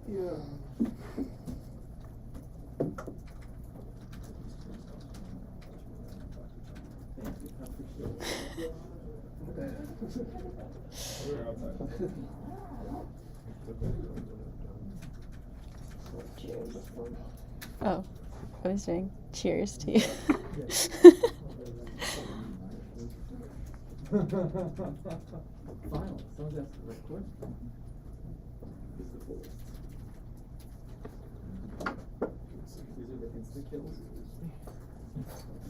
Yeah. Oh, I was saying cheers to you. Final. Someone has to record. These are the instant kills.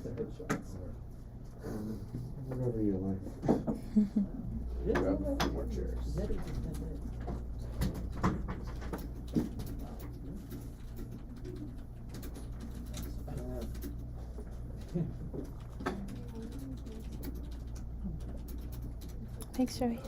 The headshots. Whatever you like. Yeah. Grab a few more chairs. Thanks, Joey.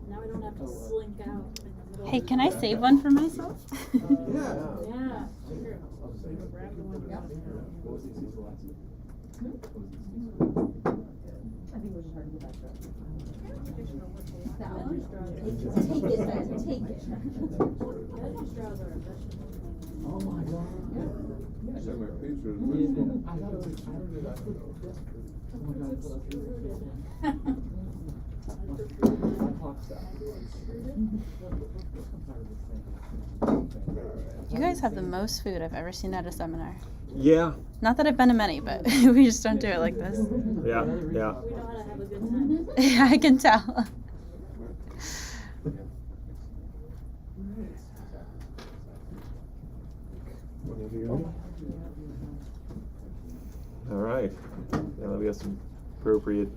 Now I don't have to slink out in the middle. Hey, can I save one for myself? Yeah, sure. Grab the one. What was the season last year? I think we're just hard to get back to. That one? Take it then, take it. Veggie straws are a vegetable. Oh my god. I sent my picture. I thought it was extruded. Oh my god, so that's You guys have the most food I've ever seen at a seminar. Yeah, Not that I've been to many, but we just don't do it like this. yeah. We know how to have a good time. Yeah, I can tell. Whenever you're ready. All right. Now we got some appropriate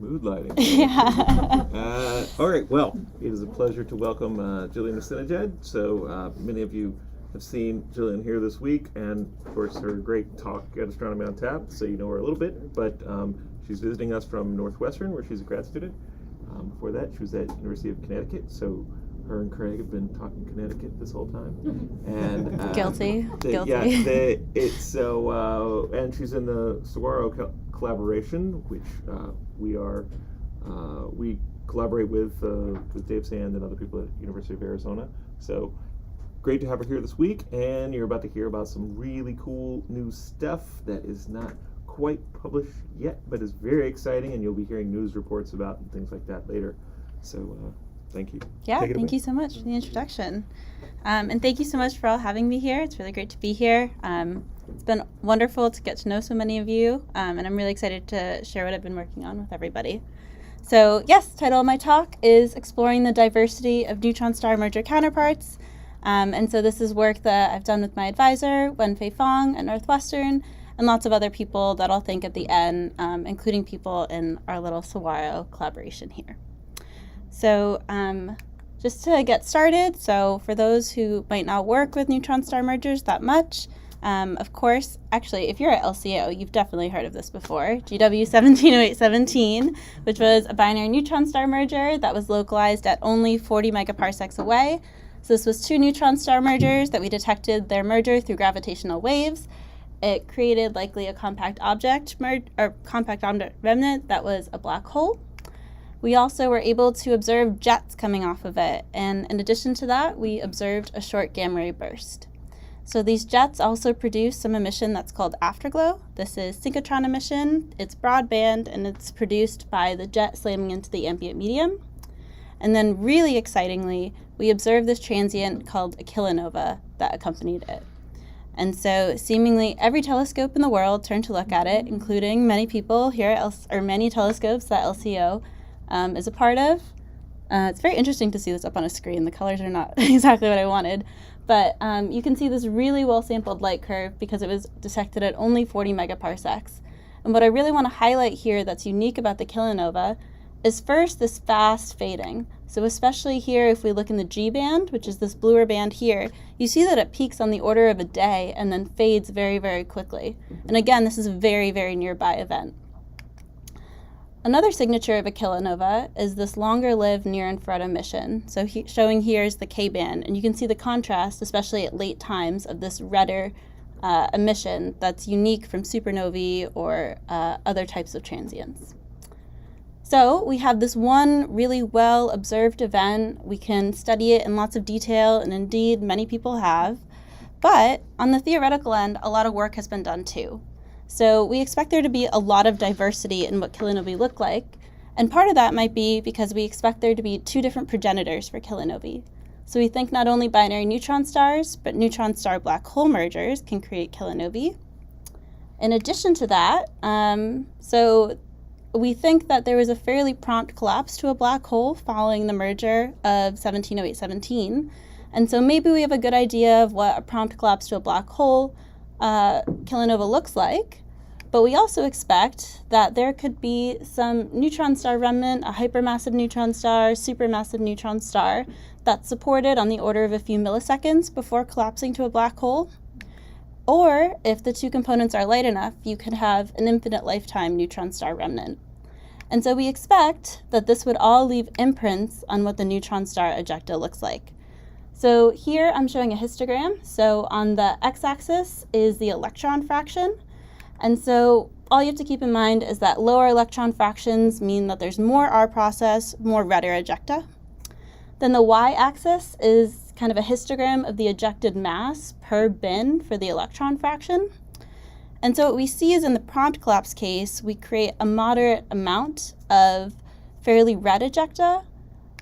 mood lighting. Yeah. All right. Well, it is a pleasure to welcome Jillian Rastinejad. So many of you have seen Jillian here this week, and of course her great talk at Astronomy on Tap. So you know her a little bit, but she's visiting us from Northwestern, where she's a grad student. Before that, she was at University of Connecticut. So her and Craig have been talking Connecticut this whole time, and Guilty. Guilty. Yeah, and she's in the Saguaro collaboration, which we collaborate with Dave Sand and other people at University of Arizona. So great to have her here this week, and you're about to hear about some really cool new stuff that is not quite published yet, but is very exciting, and you'll be hearing news reports about and things like that later. So thank you. Yeah, Take it thank away. you so much for the introduction. And thank you so much for all having me here. It's really great to be here. It's been wonderful to get to know so many of you, and I'm really excited to share what I've been working on with everybody. So yes, the title of my talk is Exploring the Diversity of Neutron Star Merger Counterparts. And so this is work that I've done with my advisor, Wenfei Fong at Northwestern, and lots of other people that I'll thank at the end, including people in our little Saguaro collaboration here. So just to get started, so for those who might not work with neutron star mergers that much, of course, actually, if you're at LCO, you've definitely heard of this before, GW 170817, which was a binary neutron star merger that was localized at only 40 megaparsecs away. So this was two neutron star mergers that we detected their merger through gravitational waves. It created likely a compact object remnant that was a black hole. We also were able to observe jets coming off of it, and in addition to that, we observed a short gamma ray burst. So these jets also produce some emission that's called afterglow. This is synchrotron emission. It's broadband, and it's produced by the jet slamming into the ambient medium. And then really excitingly, we observed this transient called a kilonova that accompanied it. And so seemingly every telescope in the world turned to look at it, including many people here or many telescopes that LCO is a part of. It's very interesting to see this up on a screen. The colors are not exactly what I wanted. But you can see this really well-sampled light curve because it was detected at only 40 megaparsecs. And what I really want to highlight here that's unique about the kilonova is first this fast fading. So especially here, if we look in the G band, which is this bluer band here, you see that it peaks on the order of a day and then fades very, very quickly. And again, this is a very, very nearby event. Another signature of a kilonova is this longer-lived near-infrared emission. So showing here is the K band, and you can see the contrast, especially at late times, of this redder emission that's unique from supernovae or other types of transients. So we have this one really well-observed event. We can study it in lots of detail, and indeed many people have. But on the theoretical end, a lot of work has been done too. So we expect there to be a lot of diversity in what kilonovae look like, and part of that might be because we expect there to be two different progenitors for kilonovae. So we think not only binary neutron stars, but neutron star black hole mergers can create kilonovae. In addition to that, so we think that there was a fairly prompt collapse to a black hole following the merger of 1708-17, and so maybe we have a good idea of what a prompt collapse to a black hole kilonova looks like, but we also expect that there could be some neutron star remnant, a hypermassive neutron star, supermassive neutron star, that's supported on the order of a few milliseconds before collapsing to a black hole. Or, if the two components are light enough, you could have an infinite lifetime neutron star remnant. And so we expect that this would all leave imprints on what the neutron star ejecta looks like. So here I'm showing a histogram. So on the x-axis is the electron fraction. And so all you have to keep in mind is that lower electron fractions mean that there's more R process, more redder ejecta. Then the y-axis is kind of a histogram of the ejected mass per bin for the electron fraction. And so what we see is in the prompt collapse case, we create a moderate amount of fairly red ejecta,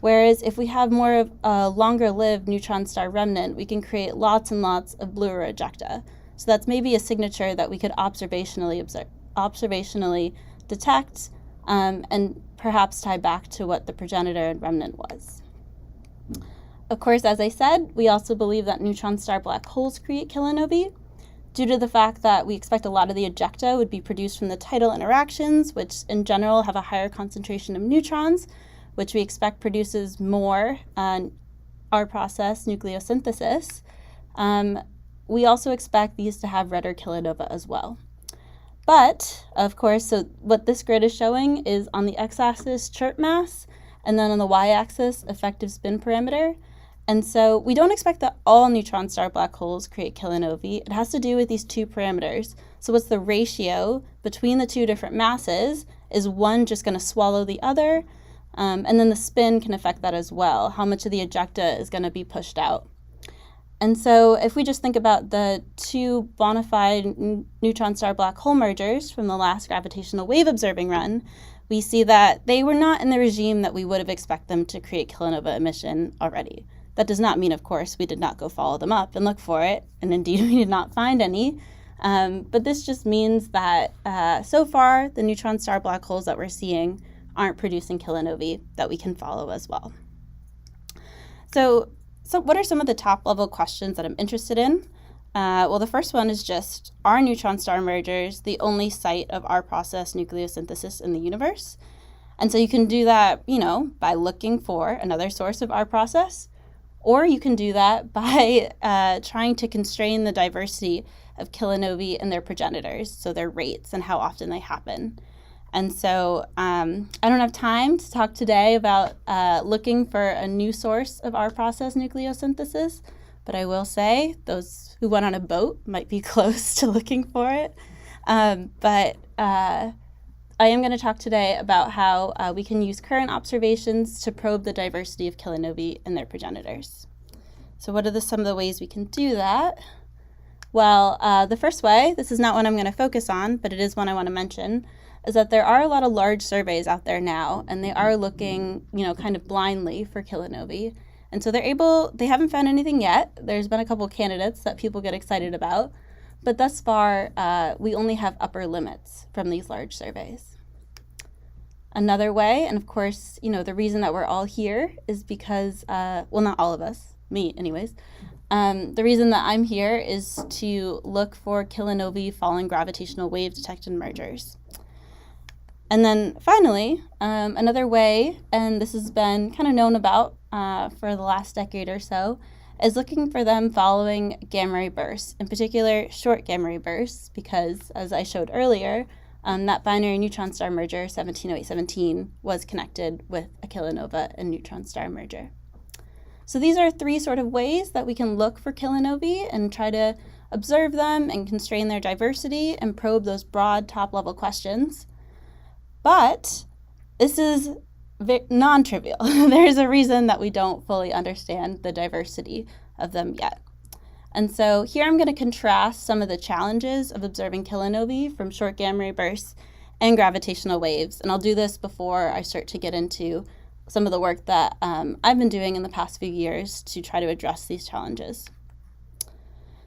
whereas if we have more of a longer-lived neutron star remnant, we can create lots and lots of bluer ejecta. So that's maybe a signature that we could observationally detect and perhaps tie back to what the progenitor and remnant was. Of course, as I said, we also believe that neutron star black holes create kilonovae due to the fact that we expect a lot of the ejecta would be produced from the tidal interactions, which in general have a higher concentration of neutrons, which we expect produces more our process, nucleosynthesis. We also expect these to have redder kilonova as well. But, of course, so what this grid is showing is on the x-axis chirp mass, and then on the y-axis effective spin parameter. And so we don't expect that all neutron star black holes create kilonovae. It has to do with these two parameters. So what's the ratio between the two different masses? Is one just going to swallow the other? And then the spin can affect that as well. How much of the ejecta is going to be pushed out? And so if we just think about the two bona fide neutron star black hole mergers from the last gravitational wave observing run, we see that they were not in the regime that we would have expected them to create kilonova emission already. That does not mean, of course, we did not go follow them up and look for it, and indeed we did not find any. But this just means that so far the neutron star black holes that we're seeing aren't producing kilonovae that we can follow as well. So what are some of the top level questions that I'm interested in? Well, the first one is just, are neutron star mergers the only site of our process nucleosynthesis in the universe? And so you can do that, by looking for another source of our process, or you can do that by trying to constrain the diversity of kilonovae and their progenitors, so their rates and how often they happen. And so I don't have time to talk today about looking for a new source of our process nucleosynthesis, but I will say those who went on a boat might be close to looking for it. But I am going to talk today about how we can use current observations to probe the diversity of kilonovae and their progenitors. So what are some of the ways we can do that? Well, the first way, this is not one I'm going to focus on, but it is one I want to mention, is that there are a lot of large surveys out there now, and they are looking, kind of blindly for kilinovae. And so they haven't found anything yet. There's been a couple candidates that people get excited about, but thus far, we only have upper limits from these large surveys. Another way, and of course, the reason that we're all here is because, not all of us, me anyways, the reason that I'm here is to look for kilinovae falling gravitational wave detected mergers. And then finally, another way, and this has been kind of known about for the last decade or so, is looking for them following gamma ray bursts, in particular short gamma ray bursts, because as I showed earlier, that binary neutron star merger 170817 was connected with a kilonova and neutron star merger. So these are three sort of ways that we can look for kilinovae and try to observe them and constrain their diversity and probe those broad top-level questions. But this is non-trivial. There's a reason that we don't fully understand the diversity of them yet. And so here I'm going to contrast some of the challenges of observing kilinovae from short gamma ray bursts and gravitational waves. And I'll do this before I start to get into some of the work that I've been doing in the past few years to try to address these challenges.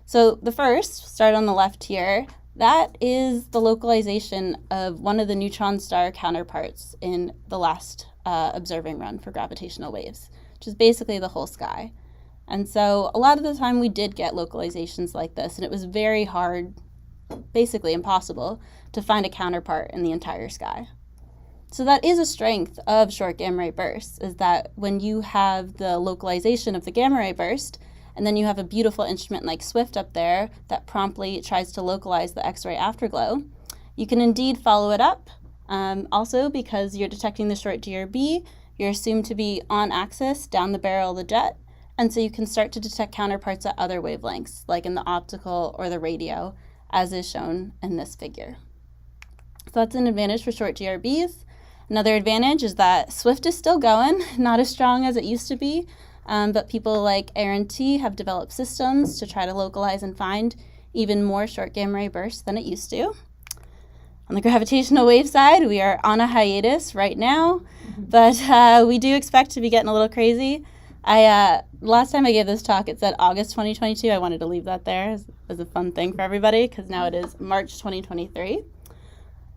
So the first, start on the left here, that is the localization of one of the neutron star counterparts in the last observing run for gravitational waves, which is basically the whole sky. And so a lot of the time we did get localizations like this, and it was very hard, basically impossible, to find a counterpart in the entire sky. So that is a strength of short gamma ray bursts, is that when you have the localization of the gamma ray burst, and then you have a beautiful instrument like SWIFT up there that promptly tries to localize the X-ray afterglow, you can indeed follow it up. Also, because you're detecting the short GRB, you're assumed to be on axis down the barrel of the jet, and so you can start to detect counterparts at other wavelengths, like in the optical or the radio, as is shown in this figure. So that's an advantage for short GRBs. Another advantage is that SWIFT is still going, not as strong as it used to be, but people like Aaron T. have developed systems to try to localize and find even more short gamma ray bursts than it used to. On the gravitational wave side, we are on a hiatus right now, but we do expect to be getting a little crazy. Last time I gave this talk, it said August 2022. I wanted to leave that there as a fun thing for everybody, because now it is March 2023.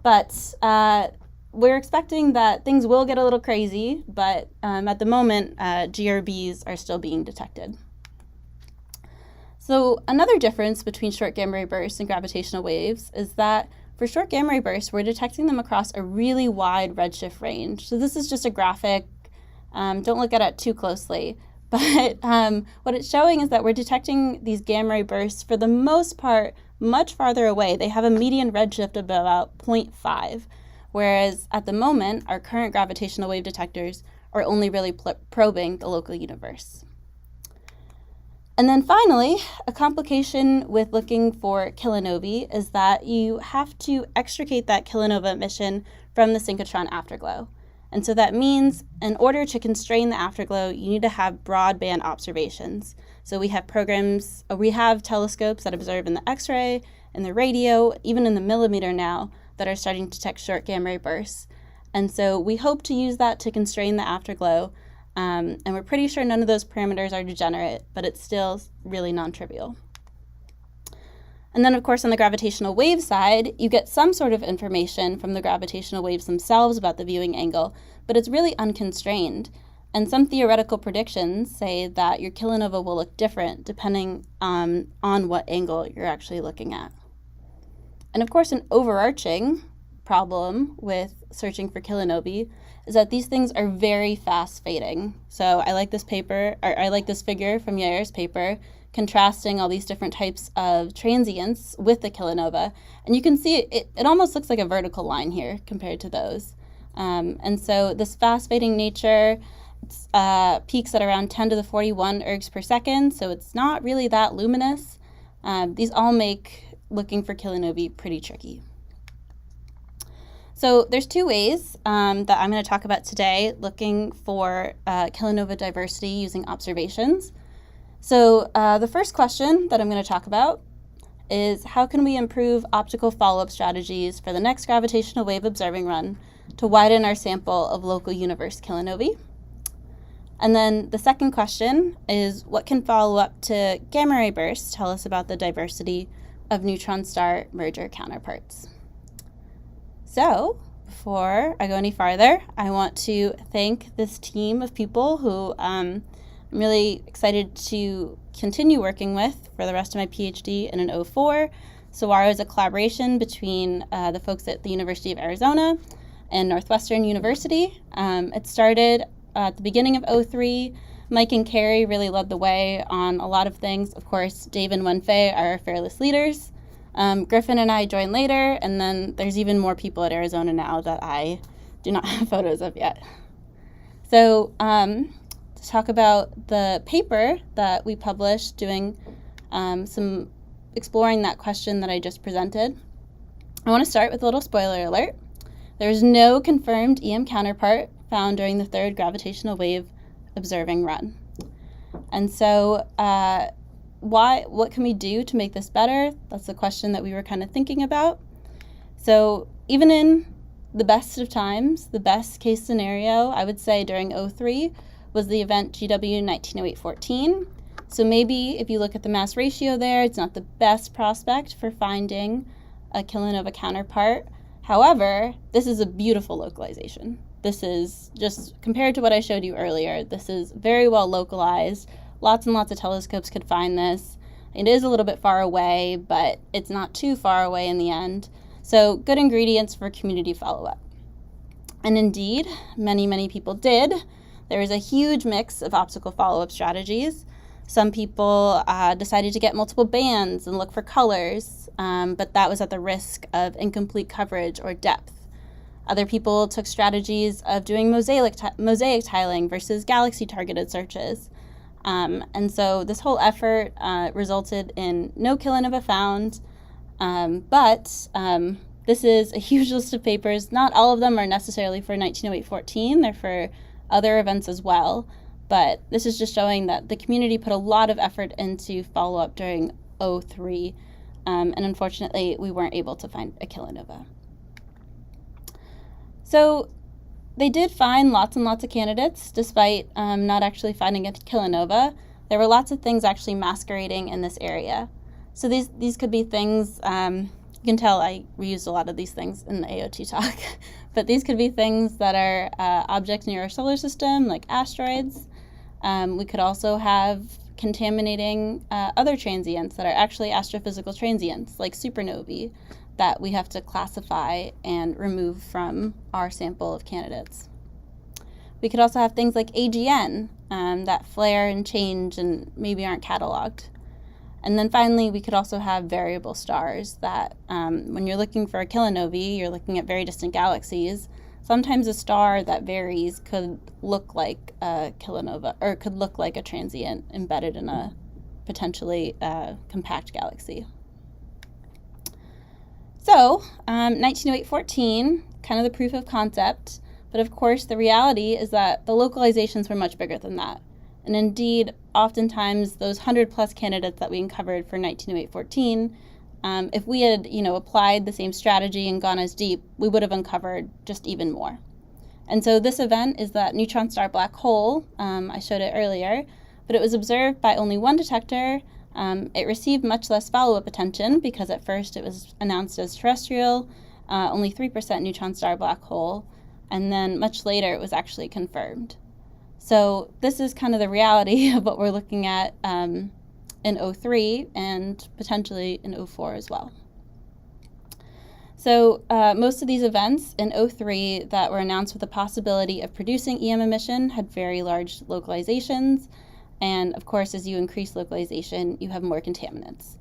But we're expecting that things will get a little crazy, but at the moment, GRBs are still being detected. So another difference between short gamma ray bursts and gravitational waves is that for short gamma ray bursts, we're detecting them across a really wide redshift range. So this is just a graphic. Don't look at it too closely. But what it's showing is that we're detecting these gamma ray bursts, for the most part, much farther away. They have a median redshift of about 0.5, whereas at the moment, our current gravitational wave detectors are only really probing the local universe. And then finally, a complication with looking for kilinovae is that you have to extricate that kilonova emission from the synchrotron afterglow. And so that means in order to constrain the afterglow, you need to have broadband observations. So we have telescopes that observe in the X-ray, in the radio, even in the millimeter now, that are starting to detect short gamma ray bursts. And so we hope to use that to constrain the afterglow. And we're pretty sure none of those parameters are degenerate, but it's still really non-trivial. And then, of course, on the gravitational wave side, you get some sort of information from the gravitational waves themselves about the viewing angle, but it's really unconstrained. And some theoretical predictions say that your kilonova will look different depending on what angle you're actually looking at. And of course, an overarching problem with searching for kilinovae is that these things are very fast fading. So I like this figure from Yair's paper, contrasting all these different types of transients with the kilonova. And you can see it almost looks like a vertical line here compared to those. And so this fast fading nature peaks at around 10 to the 41 ergs per second, so it's not really that luminous. These all make looking for kilinovae pretty tricky. So there's two ways that I'm going to talk about today, looking for kilonova diversity using observations. So the first question that I'm going to talk about is how can we improve optical follow-up strategies for the next gravitational wave observing run to widen our sample of local universe kilinovae? And then the second question is what can follow up to gamma ray bursts tell us about the diversity of neutron star merger counterparts? So before I go any farther, I want to thank this team of people who I'm really excited to continue working with for the rest of my PhD in an 04. SAWARO is a collaboration between the folks at the University of Arizona and Northwestern University. It started at the beginning of 03. Mike and Carrie really led the way on a lot of things. Of course, Dave and Wenfei are our fearless leaders. Griffin and I joined later, and then there's even more people at Arizona now that I do not have photos of yet. So to talk about the paper that we published doing some exploring that question that I just presented, I want to start with a little spoiler alert. There's no confirmed EM counterpart found during the third gravitational wave observing run. And so what can we do to make this better? That's the question that we were kind of thinking about. So even in the best of times, the best case scenario, I would say during 03 was the event GW 1908-14. So maybe if you look at the mass ratio there, it's not the best prospect for finding a kilonova counterpart. However, this is a beautiful localization. This is just, compared to what I showed you earlier, this is very well localized. Lots and lots of telescopes could find this. It is a little bit far away, but it's not too far away in the end. So good ingredients for community follow-up. And indeed, many, many people did. There was a huge mix of optical follow-up strategies. Some people decided to get multiple bands and look for colors, but that was at the risk of incomplete coverage or depth. Other people took strategies of doing mosaic tiling versus galaxy-targeted searches. And so this whole effort resulted in no kilonova found, but this is a huge list of papers. Not all of them are necessarily for 1908-14. They're for other events as well. But this is just showing that the community put a lot of effort into follow-up during 03, and unfortunately, we weren't able to find a kilonova. So they did find lots and lots of candidates, despite not actually finding a kilonova. There were lots of things actually masquerading in this area. So these could be things, you can tell I reused a lot of these things in the AOT talk, but these could be things that are objects near our solar system, like asteroids. We could also have contaminating other transients that are actually astrophysical transients, like supernovae, that we have to classify and remove from our sample of candidates. We could also have things like AGN that flare and change and maybe aren't cataloged. And then finally, we could also have variable stars that when you're looking for a kilonovae, you're looking at very distant galaxies. Sometimes a star that varies could look like a kilonova, or could look like a transient embedded in a potentially compact galaxy. So 1908-14, kind of the proof of concept, but of course the reality is that the localizations were much bigger than that. And indeed, oftentimes those 100+ candidates that we uncovered for 1908-14, if we had, applied the same strategy and gone as deep, we would have uncovered just even more. And so this event is that neutron star black hole. I showed it earlier, but it was observed by only one detector. It received much less follow-up attention because at first it was announced as terrestrial, only 3% neutron star black hole, and then much later it was actually confirmed. So this is kind of the reality of what we're looking at in 03 and potentially in 04 as well. So most of these events in 03 that were announced with the possibility of producing EM emission had very large localizations. And of course, as you increase localization, you have more contaminants.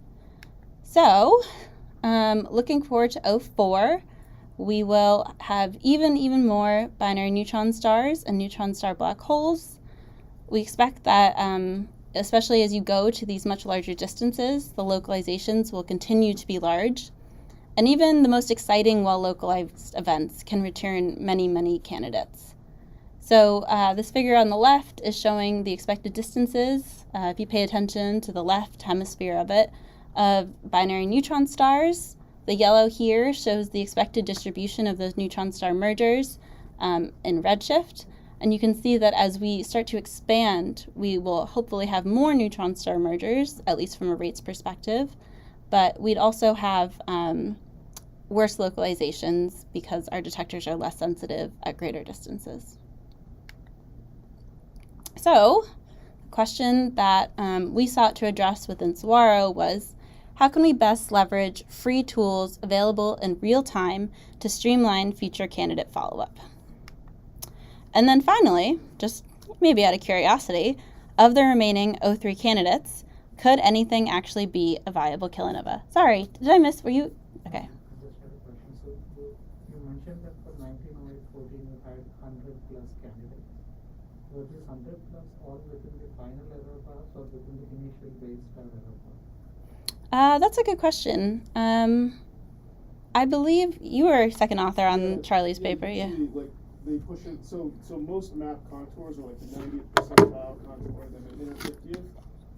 So looking forward to 04, we will have even more binary neutron stars and neutron star black holes. We expect that especially as you go to these much larger distances, the localizations will continue to be large. And even the most exciting, well-localized events can return many, many candidates. So this figure on the left is showing the expected distances, if you pay attention to the left hemisphere of it, of binary neutron stars. The yellow here shows the expected distribution of those neutron star mergers in redshift. And you can see that as we start to expand, we will hopefully have more neutron star mergers, at least from a rates perspective. But we'd also have worse localizations because our detectors are less sensitive at greater distances. So, the question that we sought to address within Saguaro was, how can we best leverage free tools available in real time to streamline future candidate follow-up? And then finally, just maybe out of curiosity, of the remaining O3 candidates, could anything actually be a viable kilonova? Sorry, did I miss? Were you? Okay. Just had a question. So you mentioned that for 1908-14 you had 100 plus candidates. Were these 100 plus all within the final error bars or within the initial base star error bar? That's a good question. I believe you were second author on Charlie's paper, yeah. Usually, like, they push it, so most map contours are like the 90th percentile contour and then the inner 50th.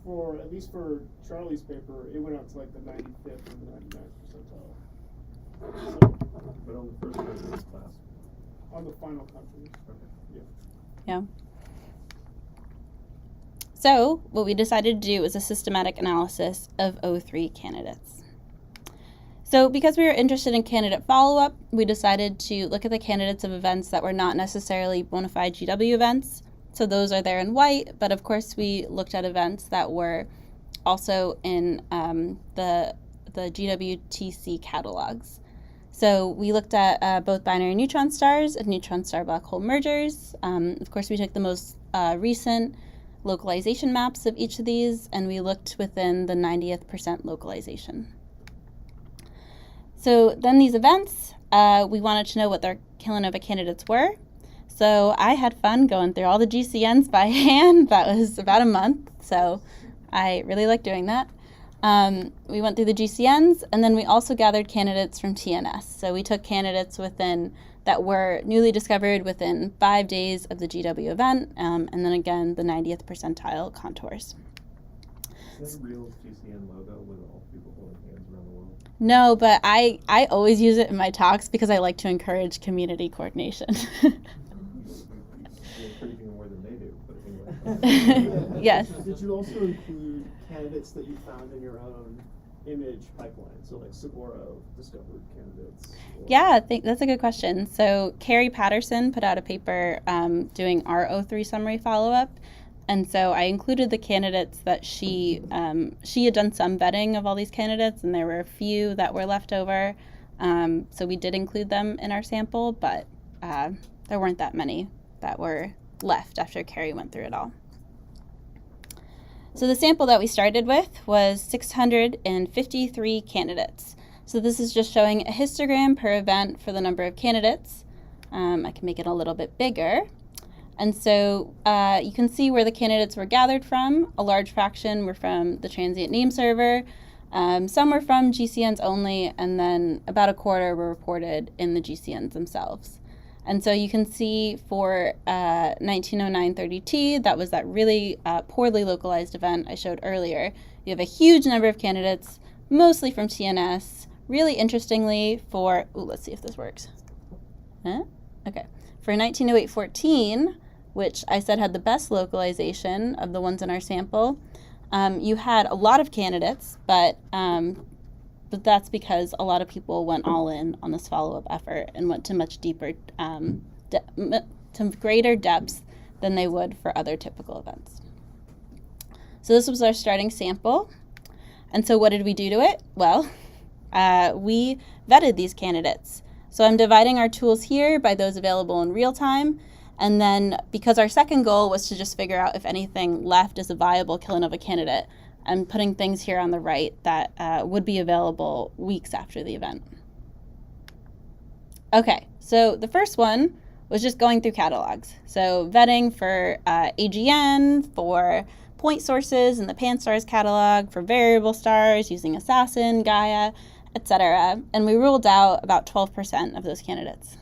For, at least for Charlie's paper, it went out to like the 95th and the 99th percentile. So, But on the first one in this class. on the final contours. Okay. Yeah. So what we decided to do was a systematic analysis of O3 candidates. So because we were interested in candidate follow-up, we decided to look at the candidates of events that were not necessarily bona fide GW events. So those are there in white, but of course we looked at events that were also in the GWTC catalogs. So we looked at both binary neutron stars and neutron star black hole mergers. Of course, we took the most recent localization maps of each of these, and we looked within the 90th percent localization. So then these events, we wanted to know what their kilonova candidates were. So I had fun going through all the GCNs by hand. That was about a month, so I really liked doing that. We went through the GCNs, and then we also gathered candidates from TNS. So we took candidates that were newly discovered within 5 days of the GW event, and then again, the 90th percentile contours. Is that a real GCN logo with all people holding hands around the world? No, but I always use it in my talks because I like to encourage community coordination. You're encouraging more than they do, but anyway. Yes. Did you also include candidates that you found in your own image pipeline? So like Saguaro discovered candidates? Yeah, that's a good question. So Carrie Patterson put out a paper doing our O3 summary follow-up. And so I included the candidates that she had done some vetting of all these candidates, and there were a few that were left over. So we did include them in our sample, but there weren't that many that were left after Carrie went through it all. So the sample that we started with was 653 candidates. So this is just showing a histogram per event for the number of candidates. I can make it a little bit bigger. And so you can see where the candidates were gathered from. A large fraction were from the transient name server. Some were from GCNs only, and then about a quarter were reported in the GCNs themselves. And so you can see for 1909-30T, that was that really poorly localized event I showed earlier. You have a huge number of candidates, mostly from TNS. Really interestingly for, let's see if this works. Okay. For 1908-14, which I said had the best localization of the ones in our sample, you had a lot of candidates, but that's because a lot of people went all in on this follow-up effort and went to much deeper, to greater depths than they would for other typical events. So this was our starting sample. And so what did we do to it? Well, we vetted these candidates. So I'm dividing our tools here by those available in real time. And then because our second goal was to just figure out if anything left is a viable kilonova candidate, I'm putting things here on the right that would be available weeks after the event. Okay, so the first one was just going through catalogs. So vetting for AGN, for point sources in the Pan-STARS catalog, for variable stars using Assassin, Gaia, etc. And we ruled out about 12% of those candidates.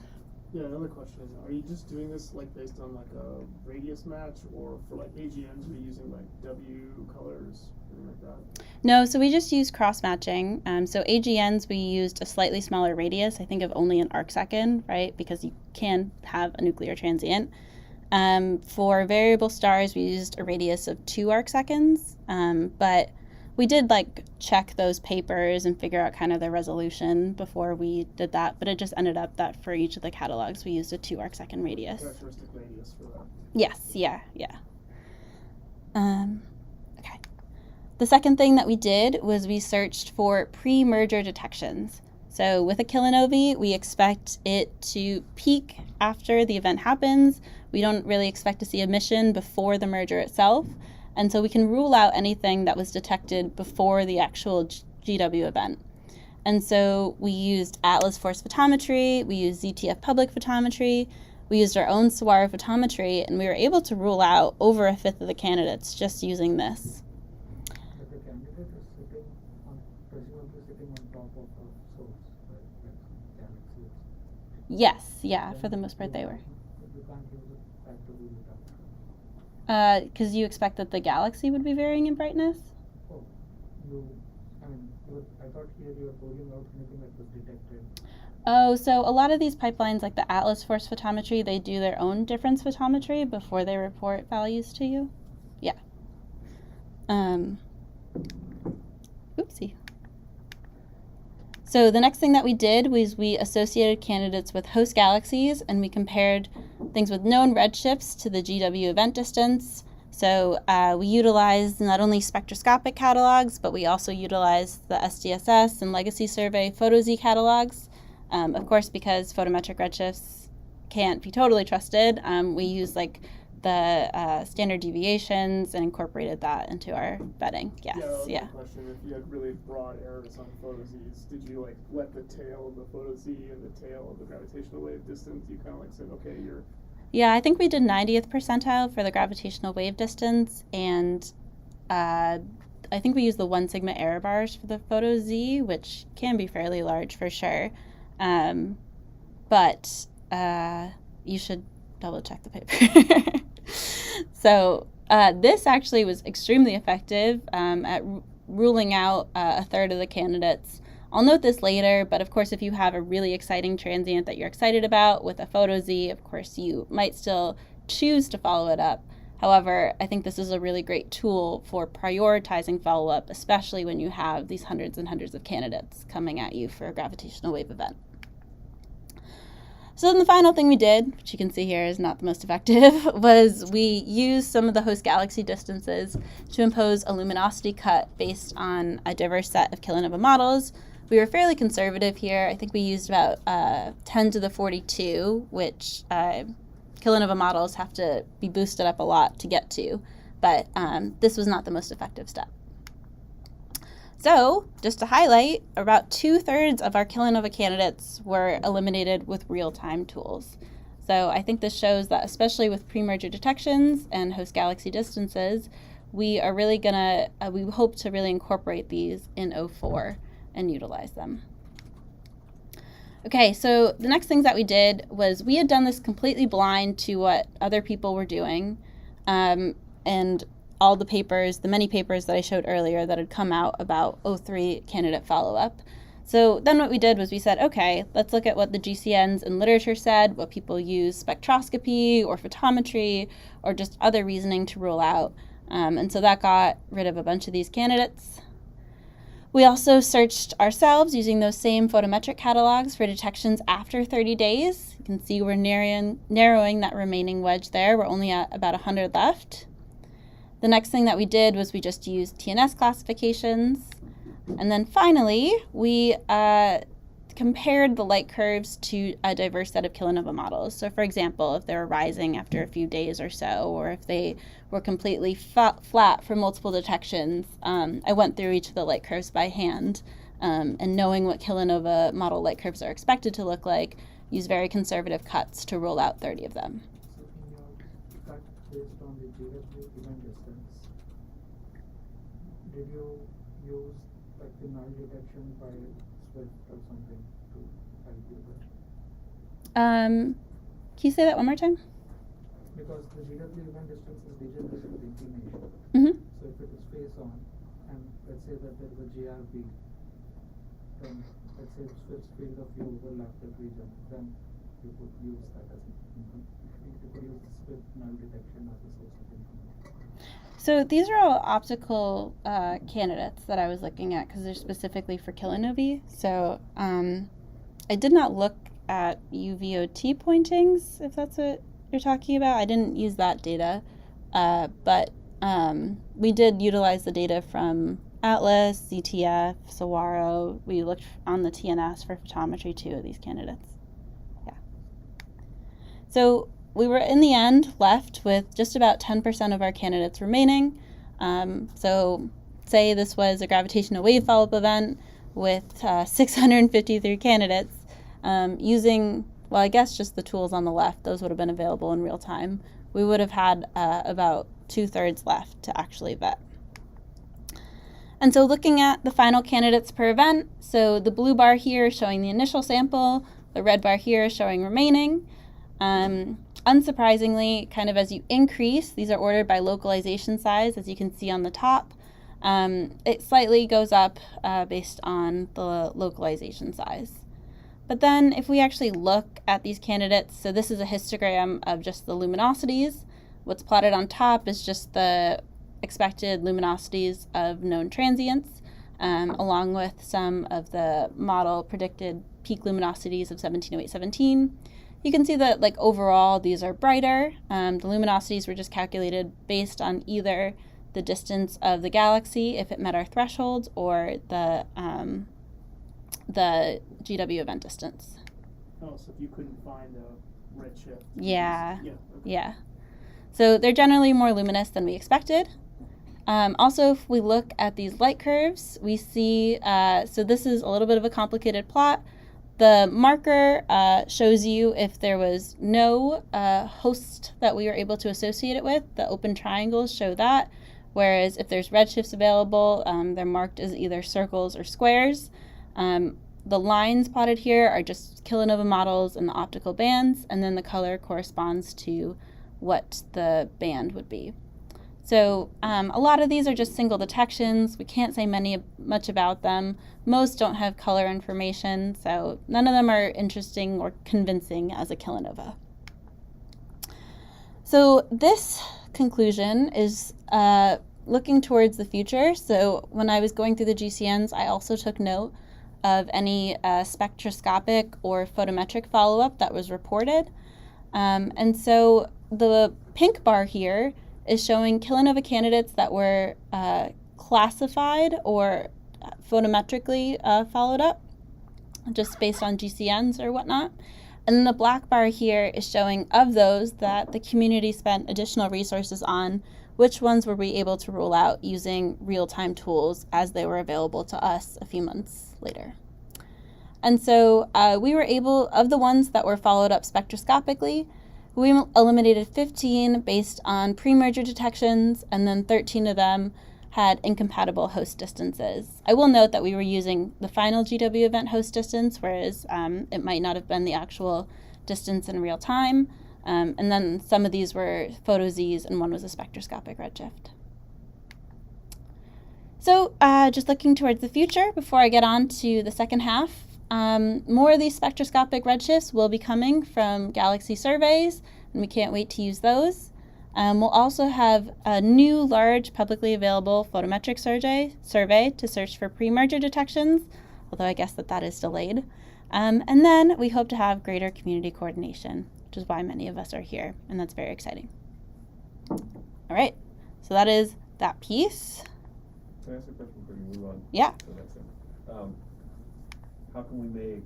Yeah, another question is, are you just doing this like based on like a radius match, or for like AGNs, are you using like W colors, something like that? No, so we just use cross matching. So AGNs, we used a slightly smaller radius, I think of only an arcsecond, right? Because you can have a nuclear transient. For variable stars, we used a radius of 2 arcseconds, but we did like check those papers and figure out kind of the resolution before we did that. But it just ended up that for each of the catalogs, we used a 2 arcsecond radius. Characteristic radius for that. Yes, yeah. Okay. The second thing that we did was we searched for pre-merger detections. So with a kilonova, we expect it to peak after the event happens. We don't really expect to see emission before the merger itself. And so we can rule out anything that was detected before the actual GW event. And so we used Atlas force photometry, we used ZTF public photometry, we used our own Saguaro photometry, and we were able to rule out over a fifth of the candidates just using this. But the candidate is presumably sitting on top of a source, right? Like galaxies. Yes, yeah, for the most part they were. You can't use it back to rule it out. Because you expect that the galaxy would be varying in brightness? Oh, I thought here you were ruling out anything that was detected. Oh, so a lot of these pipelines, like the Atlas force photometry, they do their own difference photometry before they report values to you. Yeah. Oopsie. So the next thing that we did was we associated candidates with host galaxies, and we compared things with known redshifts to the GW event distance. So we utilized not only spectroscopic catalogs, but we also utilized the SDSS and Legacy Survey PhotoZ catalogs. Of course, because photometric redshifts can't be totally trusted, we use like the standard deviations and incorporated that into our vetting. Yes, Yeah. Question: if you had really broad errors on PhotoZs, did you like let the tail of the PhotoZ and the tail of the gravitational wave distance? You kind of like said, okay, you're. Yeah, I think we did 90th percentile for the gravitational wave distance, and I think we used the 1 sigma error bars for the PhotoZ, which can be fairly large for sure. But you should double check the paper. So this actually was extremely effective at ruling out a third of the candidates. I'll note this later, but of course if you have a really exciting transient that you're excited about with a PhotoZ, of course you might still choose to follow it up. However, I think this is a really great tool for prioritizing follow-up, especially when you have these hundreds and hundreds of candidates coming at you for a gravitational wave event. So then the final thing we did, which you can see here is not the most effective, was we used some of the host galaxy distances to impose a luminosity cut based on a diverse set of kilonova models. We were fairly conservative here. I think we used about 10 to the 42, which kilonova models have to be boosted up a lot to get to, but this was not the most effective step. So, just to highlight, about 2/3 of our kilonova candidates were eliminated with real-time tools. So I think this shows that, especially with pre-merger detections and host galaxy distances, we are really gonna, we hope to really incorporate these in 04 and utilize them. Okay, so the next things that we did was we had done this completely blind to what other people were doing, and all the papers, the many papers that I showed earlier that had come out about 03 candidate follow-up. So then what we did was we said, okay, let's look at what the GCNs and literature said, what people use spectroscopy or photometry or just other reasoning to rule out. And so that got rid of a bunch of these candidates. We also searched ourselves using those same photometric catalogs for detections after 30 days. You can see we're narrowing that remaining wedge there. We're only at about 100 left. The next thing that we did was we just used TNS classifications. And then finally, we compared the light curves to a diverse set of kilonova models. So for example, if they were rising after a few days or so, or if they were completely flat for multiple detections, I went through each of the light curves by hand. And knowing what kilonova model light curves are expected to look like, use very conservative cuts to rule out 30 of them. So in your cut based on the GW event distance, did you use like the null detection by Swift or something to help you with? Can you say that one more time? Because the GW event distance is degenerated with inclination. Mm-hmm. So if it is face on, and let's say that there is a GRB, then let's say Swift's field of view overlap that region, then you could use that as you could use the Swift null detection as a source of information. So these are all optical candidates that I was looking at because they're specifically for kilonovae. So I did not look at UVOT pointings, if that's what you're talking about. I didn't use that data, but we did utilize the data from Atlas, ZTF, Saguaro. We looked on the TNS for photometry too of these candidates. Yeah. So we were in the end left with just about 10% of our candidates remaining. So say this was a gravitational wave follow-up event with 653 candidates using, well, I guess just the tools on the left. Those would have been available in real time. We would have had about 2/3 left to actually vet. And so looking at the final candidates per event, so the blue bar here is showing the initial sample, the red bar here is showing remaining. Unsurprisingly, kind of as you increase, these are ordered by localization size, as you can see on the top. It slightly goes up based on the localization size. But then if we actually look at these candidates, so this is a histogram of just the luminosities. What's plotted on top is just the expected luminosities of known transients, along with some of the model predicted peak luminosities of 1708-17. You can see that like overall these are brighter. The luminosities were just calculated based on either the distance of the galaxy if it met our thresholds or the GW event distance. Oh, so if you couldn't find a redshift. Yeah. Yeah. Okay. Yeah. So they're generally more luminous than we expected. Also, if we look at these light curves, we see, so this is a little bit of a complicated plot. The marker shows you if there was no host that we were able to associate it with. The open triangles show that, whereas if there's redshifts available, they're marked as either circles or squares. The lines plotted here are just kilonova models and the optical bands, and then the color corresponds to what the band would be. So a lot of these are just single detections. We can't say much about them. Most don't have color information, so none of them are interesting or convincing as a kilonova. So this conclusion is looking towards the future. So when I was going through the GCNs, I also took note of any spectroscopic or photometric follow-up that was reported. And so the pink bar here is showing kilonova candidates that were classified or photometrically followed up, just based on GCNs or whatnot. And then the black bar here is showing of those that the community spent additional resources on, which ones were we able to rule out using real-time tools as they were available to us a few months later. And so we were able, of the ones that were followed up spectroscopically, we eliminated 15 based on pre-merger detections, and then 13 of them had incompatible host distances. I will note that we were using the final GW event host distance, whereas it might not have been the actual distance in real time. And then some of these were photo-Zs, and one was a spectroscopic redshift. So just looking towards the future, before I get on to the second half, more of these spectroscopic redshifts will be coming from galaxy surveys, and we can't wait to use those. We'll also have a new large publicly available photometric survey to search for pre-merger detections, although I guess that is delayed. And then we hope to have greater community coordination, which is why many of us are here, and that's very exciting. All right, so that is that piece. Can I ask a question before you move on? Yeah. To the next thing? How can we make,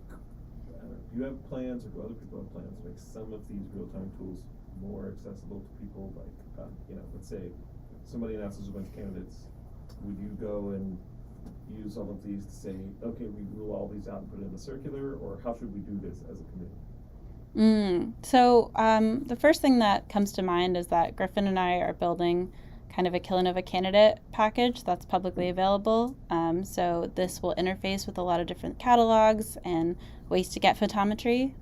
do you have plans, or do other people have plans to make some of these real-time tools more accessible to people? Like, let's say somebody announces a bunch of candidates. Would you go and use all of these to say, okay, we rule all these out and put it in the circular, or how should we do this as a committee? So the first thing that comes to mind is that Griffin and I are building kind of a kilonova candidate package that's publicly available. So this will interface with a lot of different catalogs and ways to get photometry.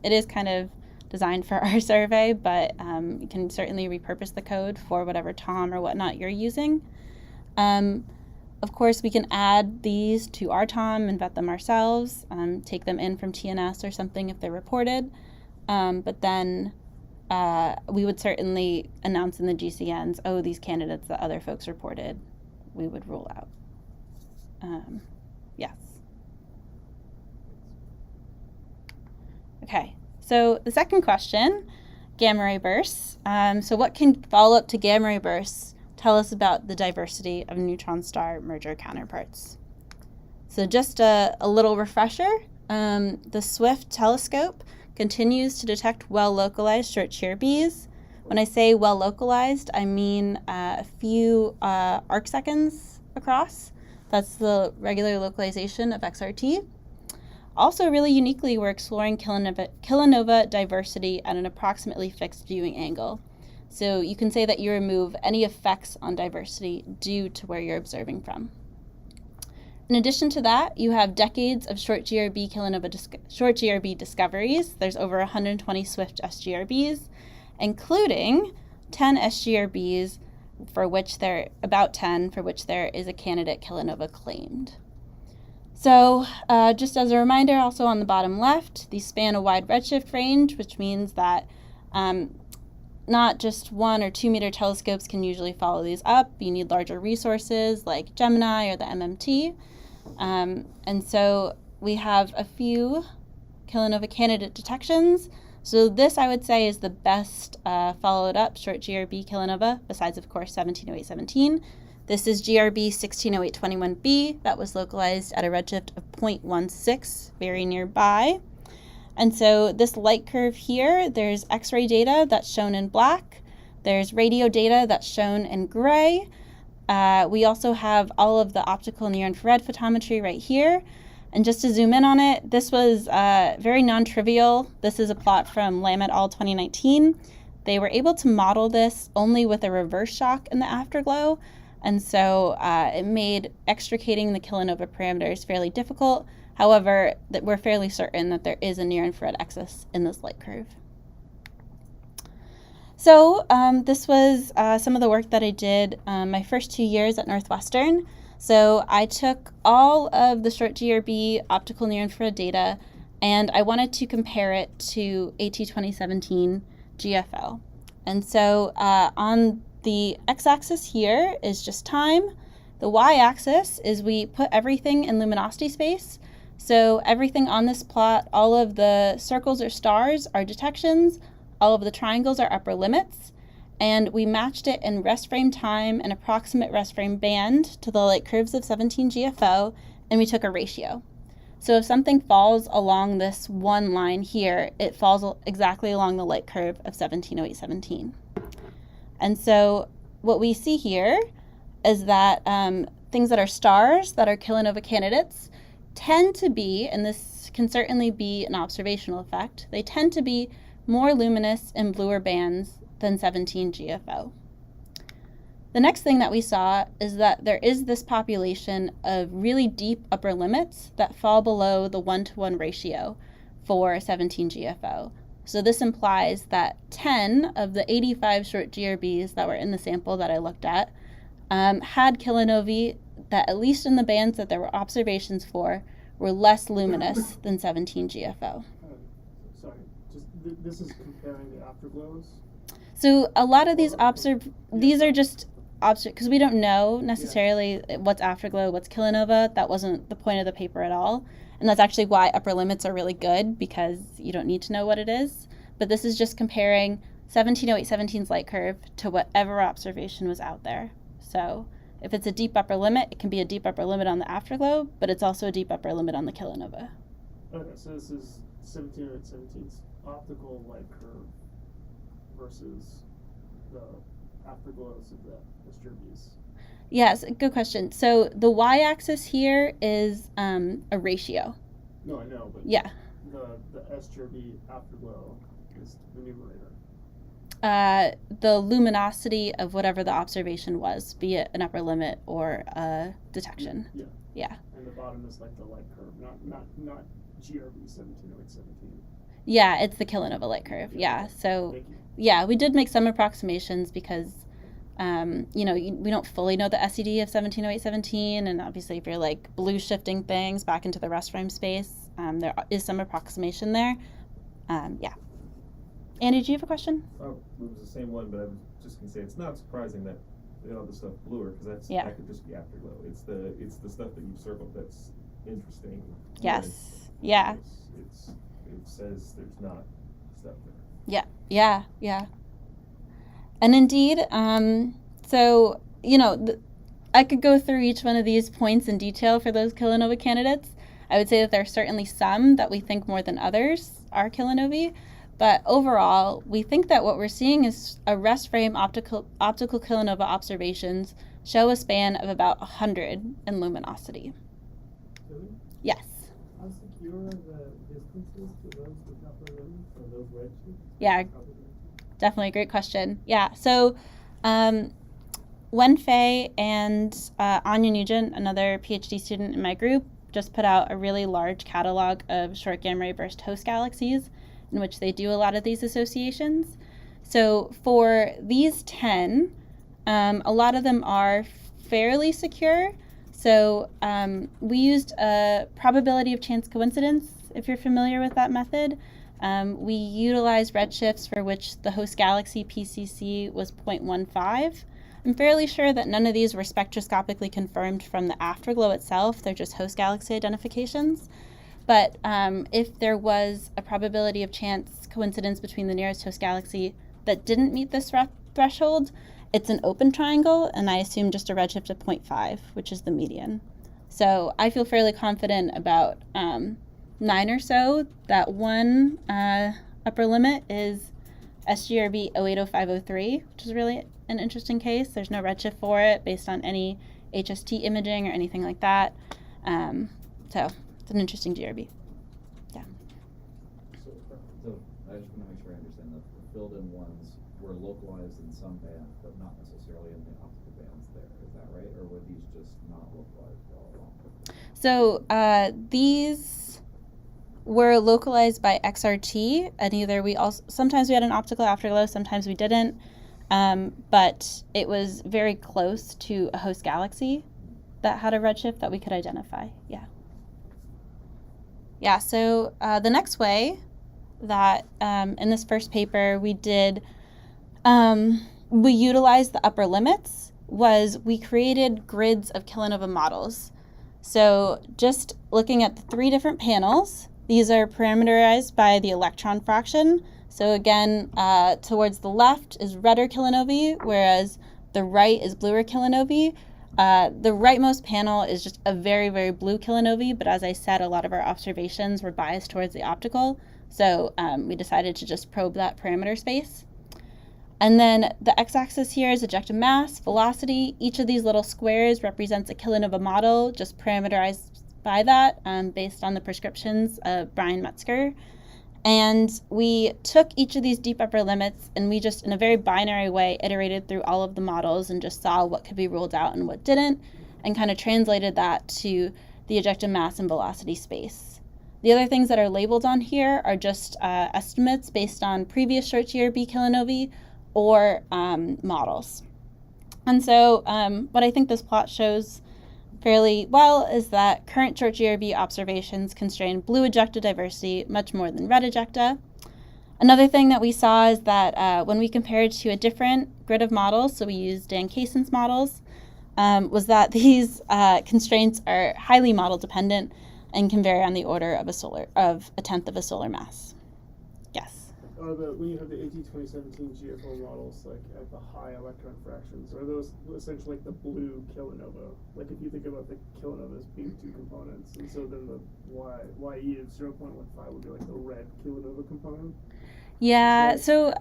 It is kind of designed for our survey, but you can certainly repurpose the code for whatever TOM or whatnot you're using. Of course, we can add these to our TOM and vet them ourselves, take them in from TNS or something if they're reported, but then we would certainly announce in the GCNs, oh, these candidates that other folks reported, we would rule out. Yes. Okay, so the second question, gamma ray bursts. So what can follow-up to gamma ray bursts tell us about the diversity of neutron star merger counterparts? So just a little refresher, the SWIFT telescope continues to detect well-localized short shear Bs. When I say well-localized, I mean a few arc seconds across. That's the regular localization of XRT. Also, really uniquely, we're exploring kilonova diversity at an approximately fixed viewing angle. So you can say that you remove any effects on diversity due to where you're observing from. In addition to that, you have decades of short GRB discoveries. There's over 120 SWIFT SGRBs, including 10 SGRBs for which there is a candidate kilonova claimed. So just as a reminder, also on the bottom left, these span a wide redshift range, which means that not just 1 or 2 meter telescopes can usually follow these up. You need larger resources like Gemini or the MMT. And so we have a few kilonova candidate detections. So this, I would say, is the best followed up short GRB kilonova, besides, of course, 170817. This is GRB 160821b that was localized at a redshift of 0.16, very nearby. And so this light curve here, there's X-ray data that's shown in black. There's radio data that's shown in gray. We also have all of the optical near-infrared photometry right here. And just to zoom in on it, this was very non-trivial. This is a plot from Lam et al. 2019. They were able to model this only with a reverse shock in the afterglow. And so it made extricating the kilonova parameters fairly difficult. However, that we're fairly certain that there is a near-infrared excess in this light curve. So this was some of the work that I did my first 2 years at Northwestern. So I took all of the short GRB optical near-infrared data, and I wanted to compare it to AT 2017 GFL. And so on the x-axis here is just time. The y-axis is we put everything in luminosity space. So everything on this plot, all of the circles or stars are detections, all of the triangles are upper limits, and we matched it in rest frame time and approximate rest frame band to the light curves of 17 GFO, and we took a ratio. So if something falls along this one line here, it falls exactly along the light curve of 170817. And so what we see here is that things that are stars, that are kilonova candidates, tend to be, and this can certainly be an observational effect, they tend to be more luminous in bluer bands than 17 GFO. The next thing that we saw is that there is this population of really deep upper limits that fall below the 1-to-1 ratio for 17 GFO. So this implies that 10 of the 85 short GRBs that were in the sample that I looked at had kilonovae that, at least in the bands that there were observations for, were less luminous than 17 GFO. Sorry, just this is comparing the afterglows. So a lot of these these are just because we don't know necessarily what's afterglow, what's kilonova. That wasn't the point of the paper at all. And that's actually why upper limits are really good, because you don't need to know what it is. But this is just comparing 170817's light curve to whatever observation was out there. So if it's a deep upper limit, it can be a deep upper limit on the afterglow, but it's also a deep upper limit on the kilonova. Okay, so this is 170817's optical light curve versus the afterglows of the SGRBs. Yes, good question. So the y-axis here is a ratio. No, I know, but yeah, the SGRB afterglow is the numerator. The luminosity of whatever the observation was, be it an upper limit or a detection. Yeah. And the bottom is like the light curve, not GRB 170817. Yeah, it's the kilonova light curve. Yeah, so Thank you. yeah, we did make some approximations because, we don't fully know the SED of 170817, and obviously if you're like blue shifting things back into the rest frame space, there is some approximation there. Yeah. Andy, do you have a question? Oh, it was the same one, but I was just gonna say, it's not surprising that they all the stuff bluer, because Yeah. that could just be afterglow. It's the stuff that you've circled that's interesting. Yes. Yeah. It says there's not stuff there. Yeah. And indeed, so, I could go through each one of these points in detail for those kilonova candidates. I would say that there are certainly some that we think more than others are kilonovae, but overall, we think that what we're seeing is a rest frame optical kilonova observations show a span of about 100 in luminosity. Really? Yes. How secure are the distances to those with upper limits or those redshifts? Yeah. Definitely a great question. Yeah, so Wenfei and Anya Nugent, another PhD student in my group, just put out a really large catalog of short gamma ray burst host galaxies in which they do a lot of these associations. So for these 10, a lot of them are fairly secure. So we used a probability of chance coincidence, if you're familiar with that method. We utilized redshifts for which the host galaxy PCC was 0.15. I'm fairly sure that none of these were spectroscopically confirmed from the afterglow itself. They're just host galaxy identifications. But if there was a probability of chance coincidence between the nearest host galaxy that didn't meet this threshold, it's an open triangle, and I assume just a redshift of 0.5, which is the median. So I feel fairly confident about 9 or so. That one upper limit is SGRB 080503, which is really an interesting case. There's no redshift for it based on any HST imaging or anything like that. So it's an interesting GRB. Yeah. So I just want to make sure I understand that the filled-in ones were localized in some band, but not necessarily in the optical bands there. Is that right? Or were these just not localized all along? So these were localized by XRT, and either sometimes we had an optical afterglow, sometimes we didn't, but it was very close to a host galaxy that had a redshift that we could identify. Yeah, so the next way that in this first paper we did, we utilized the upper limits was we created grids of kilonova models. So just looking at the 3 different panels, these are parameterized by the electron fraction. So again, towards the left is redder kilonovae, whereas the right is bluer kilonovae. The rightmost panel is just a very, very blue kilonovae, but as I said, a lot of our observations were biased towards the optical, so we decided to just probe that parameter space. And then the x-axis here is ejected mass, velocity. Each of these little squares represents a kilonova model, just parameterized by that based on the prescriptions of Brian Metzger. And we took each of these deep upper limits and we just, in a very binary way, iterated through all of the models and just saw what could be ruled out and what didn't, and kind of translated that to the ejected mass and velocity space. The other things that are labeled on here are just estimates based on previous short GRB kilonovae or models. And so what I think this plot shows fairly well is that current short GRB observations constrain blue ejecta diversity much more than red ejecta. Another thing that we saw is that when we compared to a different grid of models, so we used Dan Kaysen's models, was that these constraints are highly model dependent and can vary on the order of a tenth of a solar mass. Yes. When you have the AT 2017 GFO models, like at the high electron fractions, are those essentially like the blue kilonova? Like if you think about the kilonova as being 2 components, and so then the YE of 0.15 would be like the red kilonova component? Yeah, so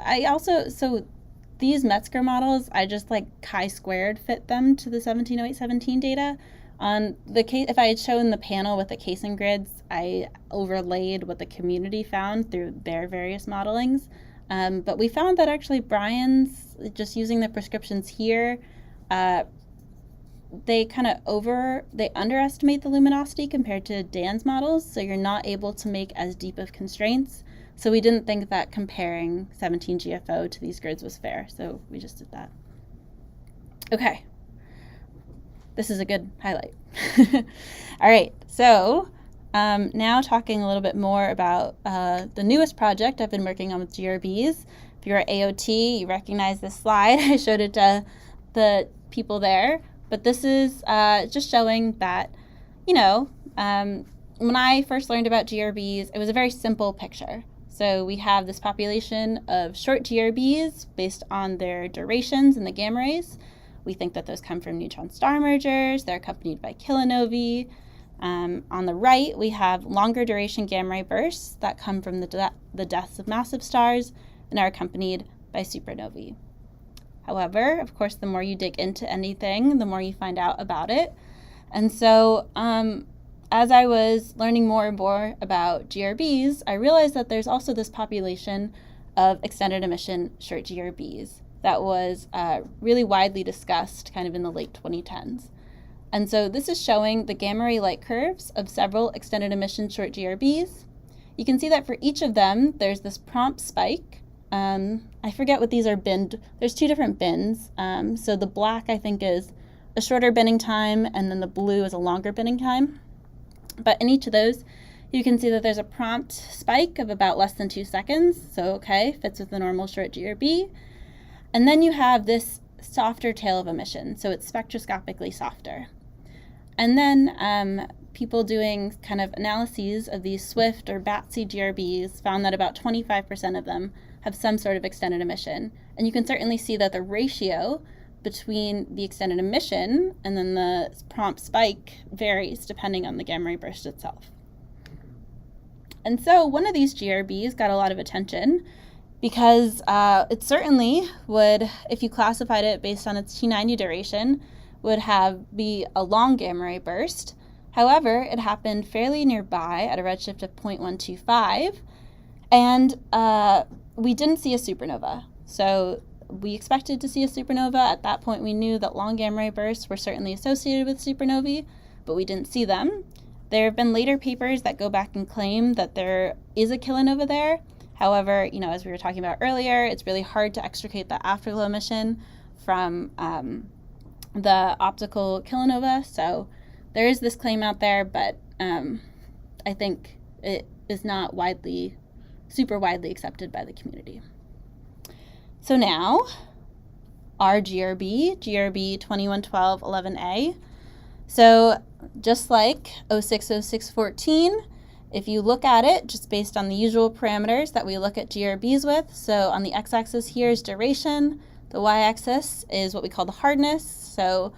these Metzger models, I just like chi-squared fit them to the 170817 data. On the case, if I had shown the panel with the Kaysen grids, I overlaid what the community found through their various modelings. But we found that actually Brian's, just using the prescriptions here, they underestimate the luminosity compared to Dan's models, so you're not able to make as deep of constraints. So we didn't think that comparing 17 GFO to these grids was fair, so we just did that. Okay, this is a good highlight. All right, so now talking a little bit more about the newest project I've been working on with GRBs. If you're at AOT, you recognize this slide. I showed it to the people there, but this is just showing that, you know, when I first learned about GRBs, it was a very simple picture. So we have this population of short GRBs based on their durations in the gamma rays. We think that those come from neutron star mergers. They're accompanied by kilonovae. On the right, we have longer duration gamma ray bursts that come from the deaths of massive stars and are accompanied by supernovae. However, of course, the more you dig into anything, the more you find out about it. And so as I was learning more and more about GRBs, I realized that there's also this population of extended emission short GRBs that was really widely discussed kind of in the late 2010s. And so this is showing the gamma ray light curves of several extended emission short GRBs. You can see that for each of them, there's this prompt spike. I forget what these are binned. There's two different bins. So the black, I think, is a shorter binning time, and then the blue is a longer binning time. But in each of those, you can see that there's a prompt spike of about less than 2 seconds. So, okay, fits with the normal short GRB. And then you have this softer tail of emission. So it's spectroscopically softer. And then people doing kind of analyses of these SWIFT or BATSI GRBs found that about 25% of them have some sort of extended emission. And you can certainly see that the ratio between the extended emission and then the prompt spike varies depending on the gamma ray burst itself. And so one of these GRBs got a lot of attention because it certainly would, if you classified it based on its T90 duration, would be a long gamma ray burst. However, it happened fairly nearby at a redshift of 0.125, and we didn't see a supernova. So we expected to see a supernova. At that point, we knew that long gamma ray bursts were certainly associated with supernovae, but we didn't see them. There have been later papers that go back and claim that there is a kilonova there. However, you know, as we were talking about earlier, it's really hard to extricate the afterglow emission from the optical kilonova. So there is this claim out there, but I think it is not super widely accepted by the community. So now, our GRB 211211A. So just like 060614, if you look at it just based on the usual parameters that we look at GRBs with, so on the x-axis here is duration, the y-axis is what we call the hardness, so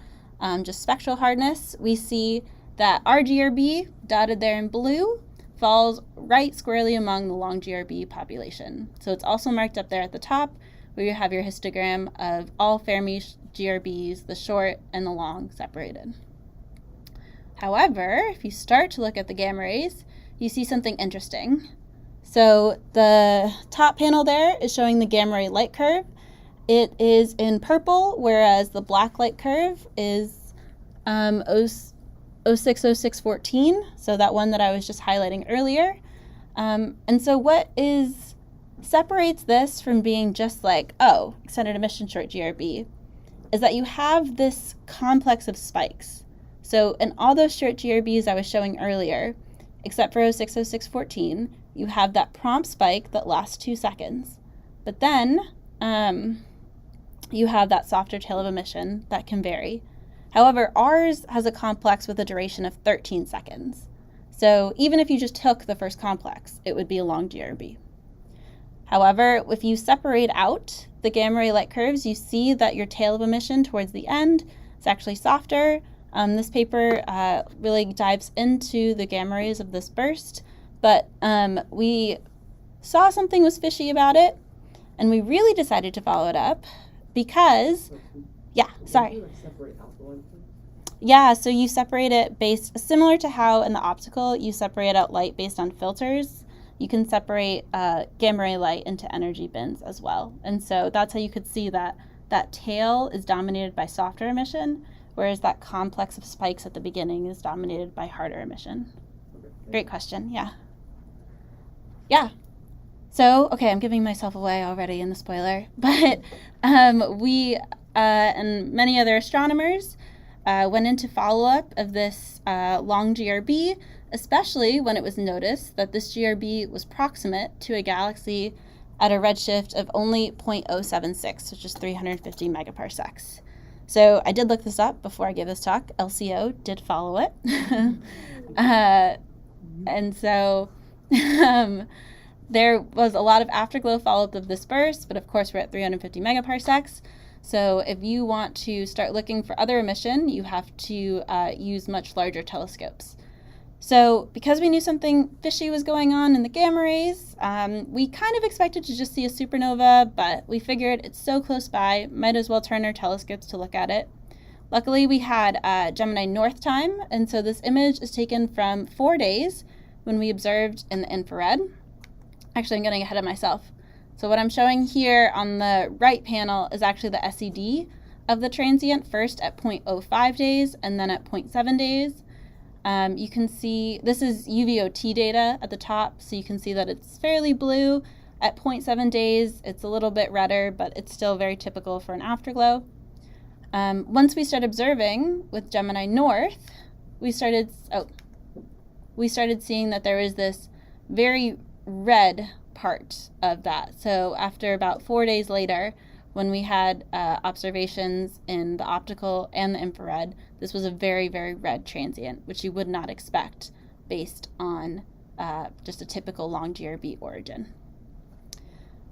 just spectral hardness, we see that our GRB, dotted there in blue, falls right squarely among the long GRB population. So it's also marked up there at the top, where you have your histogram of all Fermi GRBs, the short and the long separated. However, if you start to look at the gamma rays, you see something interesting. So the top panel there is showing the gamma ray light curve. It is in purple, whereas the black light curve is 060614, so that one that I was just highlighting earlier. And so what separates this from being just like, oh, extended emission short GRB, is that you have this complex of spikes. So in all those short GRBs I was showing earlier, except for 060614, you have that prompt spike that lasts 2 seconds. But then you have that softer tail of emission that can vary. However, ours has a complex with a duration of 13 seconds. So even if you just took the first complex, it would be a long GRB. However, if you separate out the gamma ray light curves, you see that your tail of emission towards the end is actually softer. This paper really dives into the gamma rays of this burst, but we saw something was fishy about it, and we really decided to follow it up because, Yeah, so you separate it similar to how in the optical you separate out light based on filters. You can separate gamma ray light into energy bins as well. And so that's how you could see that tail is dominated by softer emission, whereas that complex of spikes at the beginning is dominated by harder emission. Okay. Great question, yeah. Yeah. So, okay, I'm giving myself away already in the spoiler, but we and many other astronomers went into follow-up of this long GRB, especially when it was noticed that this GRB was proximate to a galaxy at a redshift of only 0.076, which is 350 megaparsecs. So I did look this up before I gave this talk. LCO did follow it. And so there was a lot of afterglow follow-up of this burst, but of course we're at 350 megaparsecs. So if you want to start looking for other emission, you have to use much larger telescopes. So because we knew something fishy was going on in the gamma rays, we kind of expected to just see a supernova, but we figured it's so close by, might as well turn our telescopes to look at it. Luckily, we had Gemini North time, and so this image is taken from 4 days when we observed in the infrared. Actually, I'm getting ahead of myself. So what I'm showing here on the right panel is actually the SED of the transient, first at 0.05 days and then at 0.7 days. You can see this is UVOT data at the top, so you can see that it's fairly blue. At 0.7 days, it's a little bit redder, but it's still very typical for an afterglow. Once we started observing with Gemini North, we started seeing that there is this very red part of that. So after about 4 days later, when we had observations in the optical and the infrared, this was a very, very red transient, which you would not expect based on just a typical long GRB origin.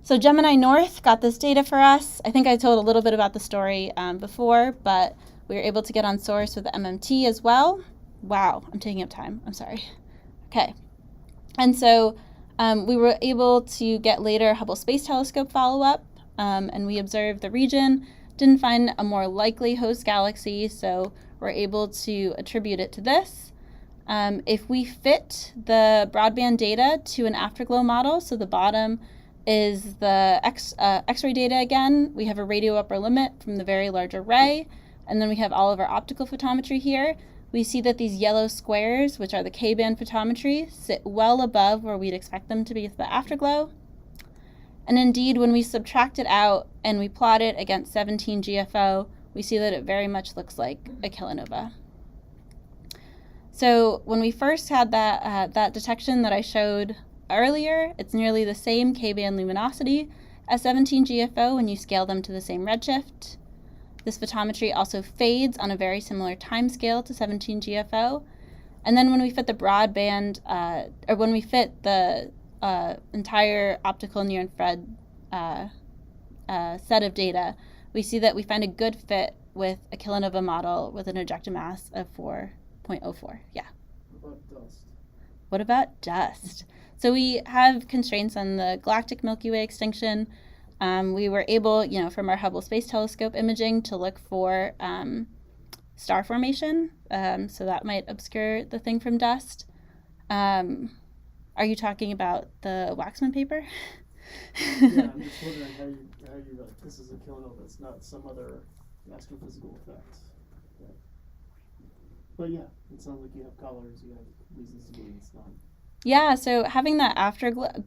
So Gemini North got this data for us. I think I told a little bit about the story before, but we were able to get on source with the MMT as well. Wow, I'm taking up time. I'm sorry. Okay. And so we were able to get later Hubble Space Telescope follow-up, and we observed the region, didn't find a more likely host galaxy, so we're able to attribute it to this. If we fit the broadband data to an afterglow model, so the bottom is the X-ray data again, we have a radio upper limit from the very large array, and then we have all of our optical photometry here. We see that these yellow squares, which are the K-band photometry, sit well above where we'd expect them to be for the afterglow. And indeed, when we subtract it out and we plot it against 17 GFO, we see that it very much looks like a kilonova. So when we first had that detection that I showed earlier, it's nearly the same K-band luminosity as 17 GFO when you scale them to the same redshift. This photometry also fades on a very similar time scale to 17 GFO. And then when we fit the broadband, or when we fit the entire optical near-infrared set of data, we see that we find a good fit with a kilonova model with an ejecta mass of 4.04. Yeah. What about dust? What about dust? So we have constraints on the galactic Milky Way extinction. We were able, from our Hubble Space Telescope imaging to look for star formation. So that might obscure the thing from dust. Are you talking about the Waxman paper? Yeah, I'm just wondering how you like this is a kilonova. It's not some other astrophysical effect. Yeah. But yeah, it sounds like you have colors. You have reasons to believe it's not. Yeah, so having that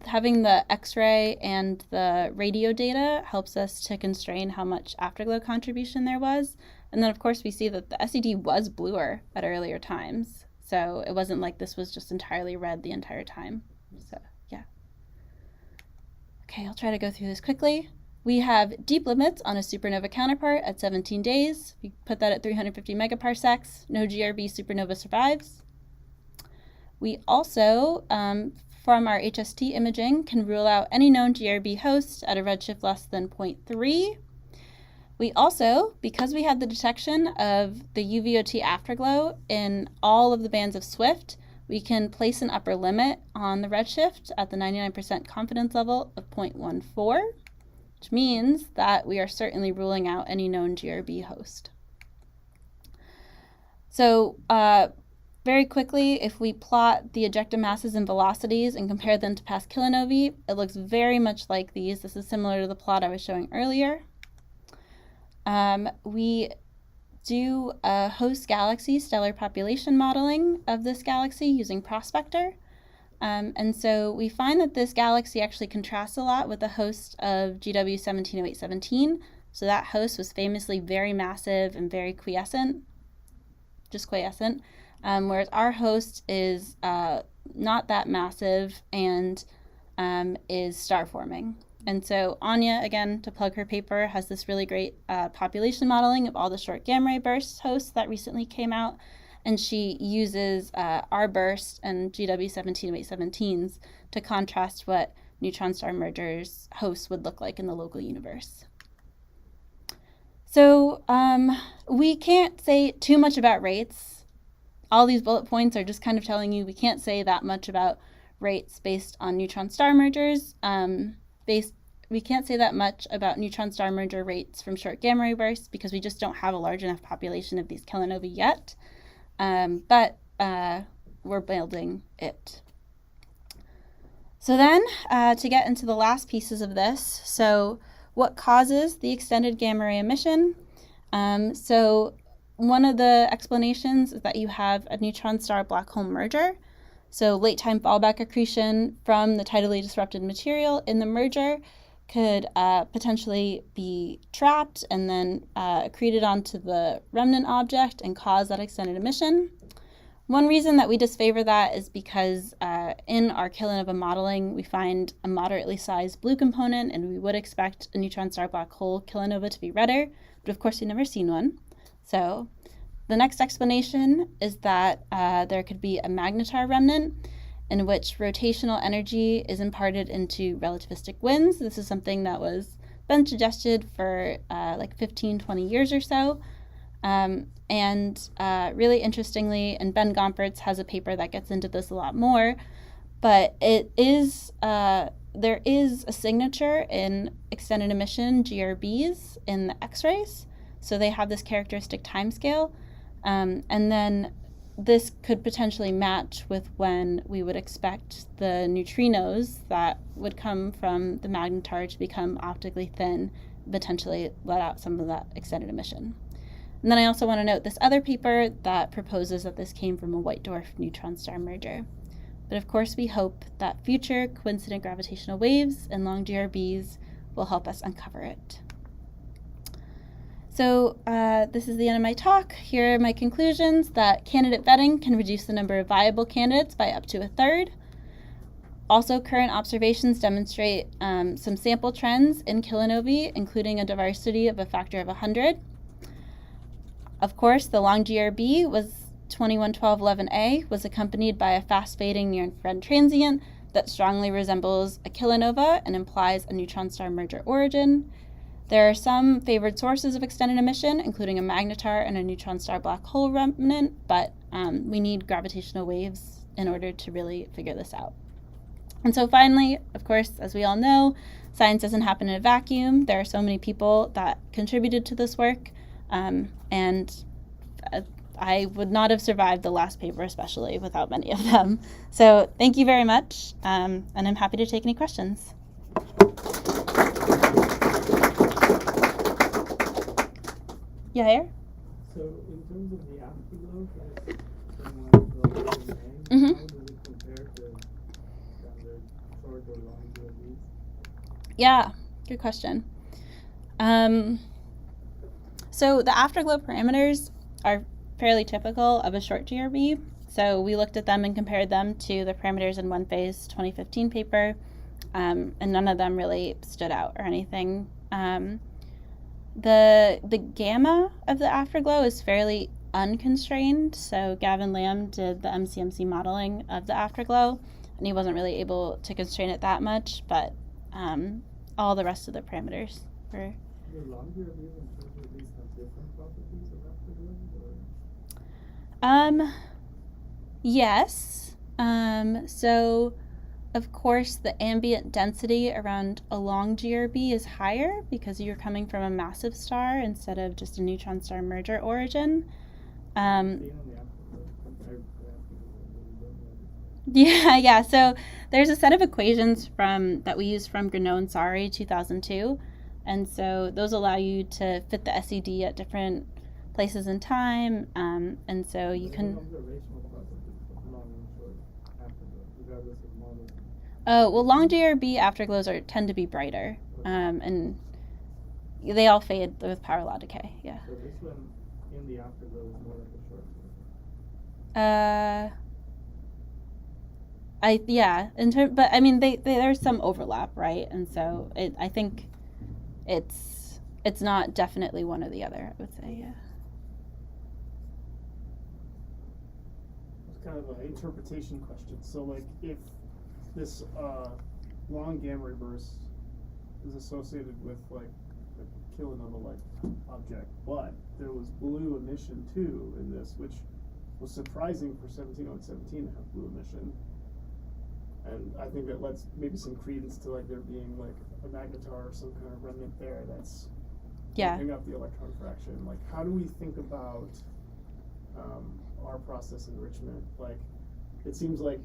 having the X-ray and the radio data helps us to constrain how much afterglow contribution there was. And then of course we see that the SED was bluer at earlier times. So it wasn't like this was just entirely red the entire time. So yeah. Okay, I'll try to go through this quickly. We have deep limits on a supernova counterpart at 17 days. We put that at 350 megaparsecs. No GRB supernova survives. We also, from our HST imaging, can rule out any known GRB host at a redshift less than 0.3. We also, because we had the detection of the UVOT afterglow in all of the bands of SWIFT, we can place an upper limit on the redshift at the 99% confidence level of 0.14, which means that we are certainly ruling out any known GRB host. So, very quickly, if we plot the ejecta masses and velocities and compare them to past kilonovae, it looks very much like these. This is similar to the plot I was showing earlier. We do a host galaxy stellar population modeling of this galaxy using Prospector. And so we find that this galaxy actually contrasts a lot with the host of GW 170817. So that host was famously very massive and very quiescent, just quiescent, whereas our host is not that massive and is star forming. And so Anya, again, to plug her paper, has this really great population modeling of all the short gamma ray burst hosts that recently came out. And she uses our burst and GW 170817s to contrast what neutron star mergers hosts would look like in the local universe. So we can't say too much about rates. All these bullet points are just kind of telling you we can't say that much about rates based on neutron star mergers. We can't say that much about neutron star merger rates from short gamma ray bursts because we just don't have a large enough population of these kilonovae yet. But we're building it. So then, to get into the last pieces of this, so what causes the extended gamma ray emission? So one of the explanations is that you have a neutron star black hole merger. So late time fallback accretion from the tidally disrupted material in the merger could potentially be trapped and then accreted onto the remnant object and cause that extended emission. One reason that we disfavor that is because in our kilonova modeling, we find a moderately sized blue component, and we would expect a neutron star black hole kilonova to be redder, but of course we've never seen one. So the next explanation is that there could be a magnetar remnant in which rotational energy is imparted into relativistic winds. This is something that was been suggested for like 15, 20 years or so. And really interestingly, and Ben Gompertz has a paper that gets into this a lot more, but it is there is a signature in extended emission GRBs in the X-rays. So they have this characteristic timescale. And then this could potentially match with when we would expect the neutrinos that would come from the magnetar to become optically thin, potentially let out some of that extended emission. And then I also want to note this other paper that proposes that this came from a white dwarf neutron star merger. But of course, we hope that future coincident gravitational waves and long GRBs will help us uncover it. So this is the end of my talk. Here are my conclusions: that candidate vetting can reduce the number of viable candidates by up to a third. Also, current observations demonstrate some sample trends in kilonovae, including a diversity of a factor of 100. Of course, the long GRB was 211211A was accompanied by a fast-fading near-infrared transient that strongly resembles a kilonova and implies a neutron star merger origin. There are some favored sources of extended emission, including a magnetar and a neutron star black hole remnant, but we need gravitational waves in order to really figure this out. And so finally, of course, as we all know, science doesn't happen in a vacuum. There are so many people that contributed to this work, and I would not have survived the last paper, especially without many of them. So thank you very much, and I'm happy to take any questions. Yeah, here? So in terms of the afterglow, how does it compare to standard short or long GRBs? Yeah, good question. So the afterglow parameters are fairly typical of a short GRB. So we looked at them and compared them to the parameters in One Phase 2015 paper, and none of them really stood out or anything. The gamma of the afterglow is fairly unconstrained. So Gavin Lamb did the MCMC modeling of the afterglow, and he wasn't really able to constrain it that much, but all the rest of the parameters were. The long GRBs and short GRBs have different properties of afterglow, or? Yes. So of course, the ambient density around a long GRB is higher because you're coming from a massive star instead of just a neutron star merger origin. Yeah. So there's a set of equations that we use from Greneau and Sari 2002, and so those allow you to fit the SED at different places in time, and so you can. Observational properties of long and short afterglow, regardless of Oh, well, long DRB afterglows tend to be brighter, and they all fade with power law decay. Yeah. So this one in the afterglow is more like a short wave. But I mean, there's some overlap, right? And so I think it's not definitely one or the other. I would say, yeah. It's kind of an interpretation question. So, like, if this long gamma reverse is associated with like a kilonova-like object, but there was blue emission too in this, which was surprising for 17017 to have blue emission. And I think that lets maybe some credence to like there being like a magnetar or some kind of remnant there that's picking up the electron fraction. Like, how do we think about our process enrichment? Like, it seems like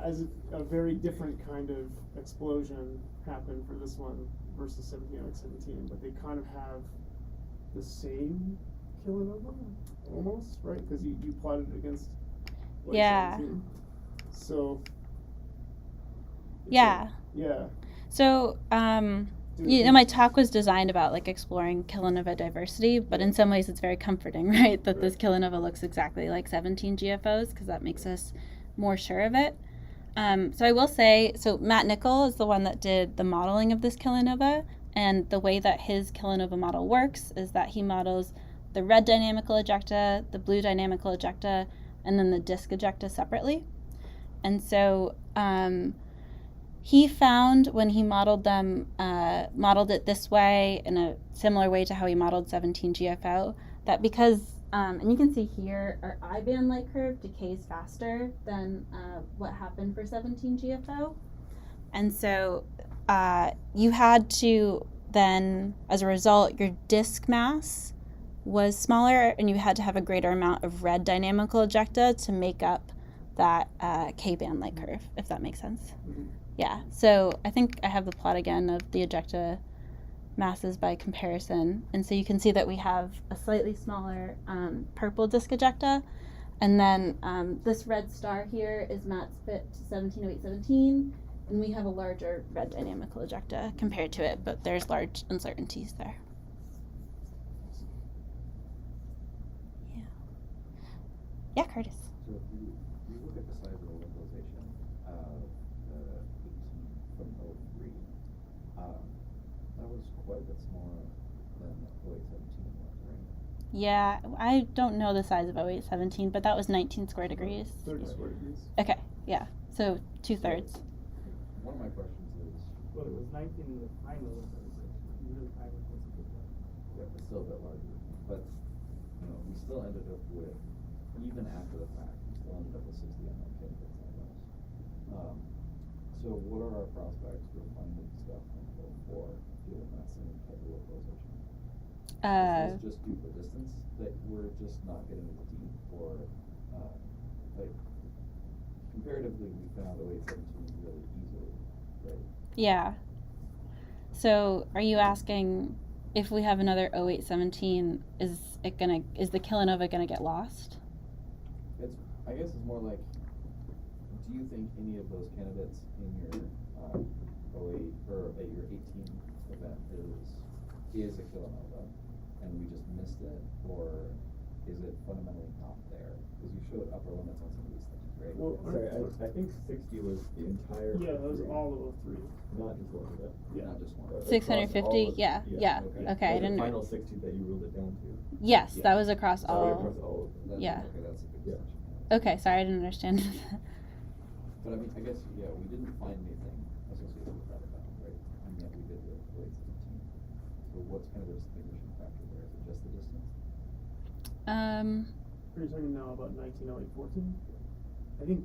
as a very different kind of explosion happened for this one versus 17, but they kind of have the same kilonova almost, right? Because you plotted it against like, 17. So yeah. So my talk was designed about like exploring kilonova diversity, but in some ways it's very comforting, right? That this kilonova looks exactly like 17 GFOs, because that makes us more sure of it. So I will say, Matt Nickel is the one that did the modeling of this kilonova, and the way that his kilonova model works is that he models the red dynamical ejecta, the blue dynamical ejecta, and then the disk ejecta separately. And so he found when he modeled them, modeled it this way in a similar way to how he modeled 17 GFO, that because and you can see here, our I-band light curve decays faster than what happened for 17 GFO. And so you had to then, as a result, your disk mass was smaller, and you had to have a greater amount of red dynamical ejecta to make up that K-band light curve, if that makes sense. Mm-hmm. Yeah, so I think I have the plot again of the ejecta masses by comparison, and so you can see that we have a slightly smaller purple disk ejecta, and then this red star here is Matt's fit to 170817, and we have a larger red dynamical ejecta compared to it, but there's large uncertainties there. Yeah, Curtis. So if you look at the size of the localization of the 18 from 03, that was quite a bit smaller than 0817 was, right? Yeah, I don't know the size of 0817, but that was 19 square degrees. 30 square degrees. Okay, yeah, so 2/3. One of my questions is, Well, it was 19 in the final localization. Really high was a bit larger. yeah, it's still a bit larger, but we still ended up with, even after the fact, we still ended up with 60 MLK bits on those. So what are our prospects for finding stuff from 04 given that same type of localization? Is this just due to distance that we're just not getting as deep, or like comparatively we found 0817 really easily, right? Yeah. So are you asking if we have another 0817, is the kilonova gonna get lost? I guess it's more like, do you think any of those candidates in your 08 or at your 18 event is a kilonova and we just missed it, or is it fundamentally not there? Because you showed upper limits on some of these things, right? Well, Sorry, I think 60 was the entire. Yeah, that was 03, all of 03. Not just one of it. Yeah. Not just one. Across 650, all of- yeah. Okay, I The didn't. final 60 that you ruled it down to. Yes, Yeah. that was across Sorry, all. across all of them. Yeah. Okay, that's a good Yeah. section. Okay, sorry, I didn't understand. But I mean, I guess, yeah, we didn't find anything associated with that event, right? And yet we did with 0817. So what's kind of the distinguishing factor there? Is it just the distance? Are you talking now about 190814? I think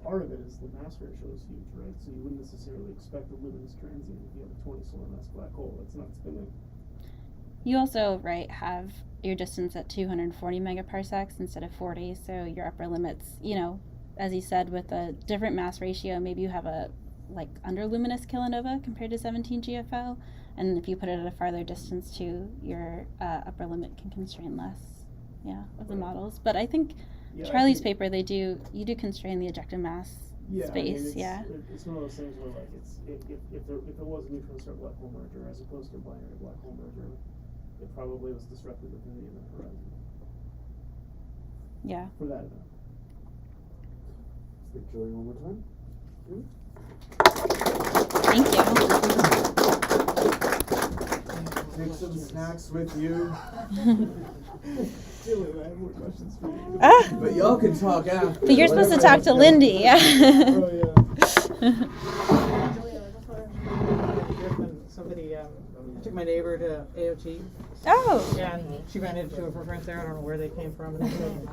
part of it is the mass ratio is huge, right? So you wouldn't necessarily expect a luminous transient if you have a 20 solar mass black hole that's not spinning. You also, right, have your distance at 240 megaparsecs instead of 40, so your upper limits, as you said, with a different mass ratio, maybe you have a underluminous kilonova compared to 17 GFO, and if you put it at a farther distance too, your upper limit can constrain less, of the models. But I think Yeah, Charlie's paper, you do constrain the ejective mass Yeah, space, yeah. It's one of those things where like if it was a neutron star black hole merger as opposed to a binary black hole merger, it probably was disrupted within the event horizon Yeah. for that event. Speak Jillian one more time. Thank you. Take some snacks with you. Jillian, I have more questions for you. Ah, But y'all can talk after. but you're supposed to talk to Lindy. Oh yeah. Julia, I just wanted Somebody, I took my neighbor to AOT. Oh. And she ran into two of her friends there. I don't know where they came from. And they said,